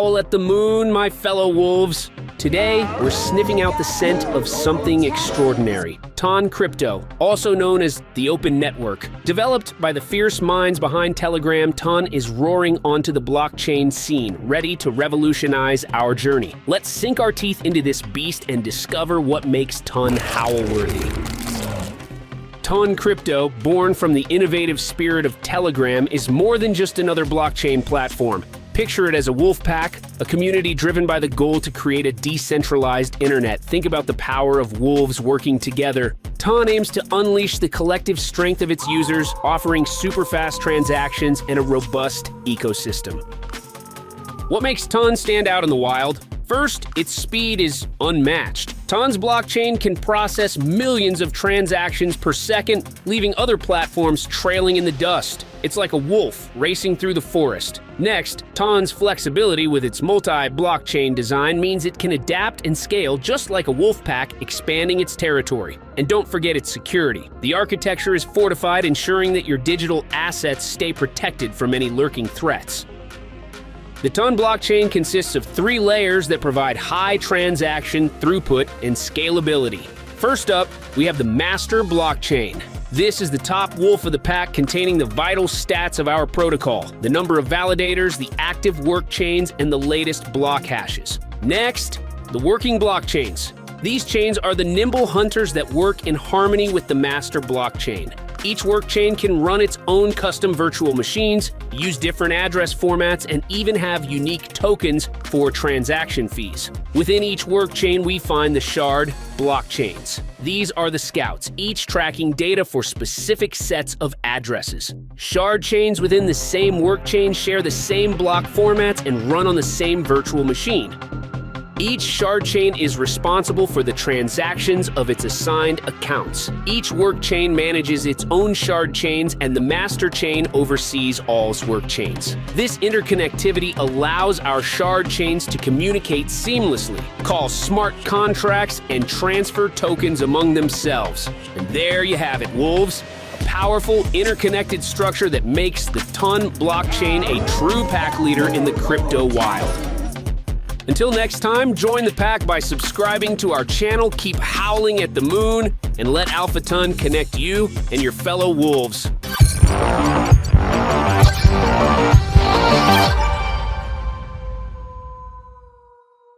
howl at the moon, my fellow wolves. Today, we're sniffing out the scent of something extraordinary. Ton Crypto, also known as the Open Network. Developed by the fierce minds behind Telegram, Ton is roaring onto the blockchain scene, ready to revolutionize our journey. Let's sink our teeth into this beast and discover what makes Ton howl-worthy. Ton Crypto, born from the innovative spirit of Telegram, is more than just another blockchain platform. Picture it as a wolf pack, a community driven by the goal to create a decentralized internet. Think about the power of wolves working together. Ton aims to unleash the collective strength of its users, offering super fast transactions and a robust ecosystem. What makes Ton stand out in the wild? First, its speed is unmatched. Ton's blockchain can process millions of transactions per second, leaving other platforms trailing in the dust. It's like a wolf racing through the forest. Next, Ton's flexibility with its multi-blockchain design means it can adapt and scale just like a wolf pack, expanding its territory. And don't forget its security. The architecture is fortified, ensuring that your digital assets stay protected from any lurking threats. The Ton blockchain consists of 3 layers that provide high transaction throughput and scalability. First up, we have the master blockchain. This is the top wolf of the pack, containing the vital stats of our protocol, the number of validators, the active work chains, and the latest block hashes. Next, the working blockchains. These chains are the nimble hunters that work in harmony with the master blockchain. Each work chain can run its own custom virtual machines, use different address formats, and even have unique tokens for transaction fees. Within each work chain, we find the shard blockchains. These are the scouts, each tracking data for specific sets of addresses. Shard chains within the same work chain share the same block formats and run on the same virtual machine. Each shard chain is responsible for the transactions of its assigned accounts. Each work chain manages its own shard chains, and the master chain oversees all work chains. This interconnectivity allows our shard chains to communicate seamlessly, call smart contracts, and transfer tokens among themselves. And there you have it, wolves. A powerful, interconnected structure that makes the Ton blockchain a true pack leader in the crypto wild. Until next time, join the pack by subscribing to our channel, keep howling at the moon, and let Alpha Ton connect you and your fellow wolves.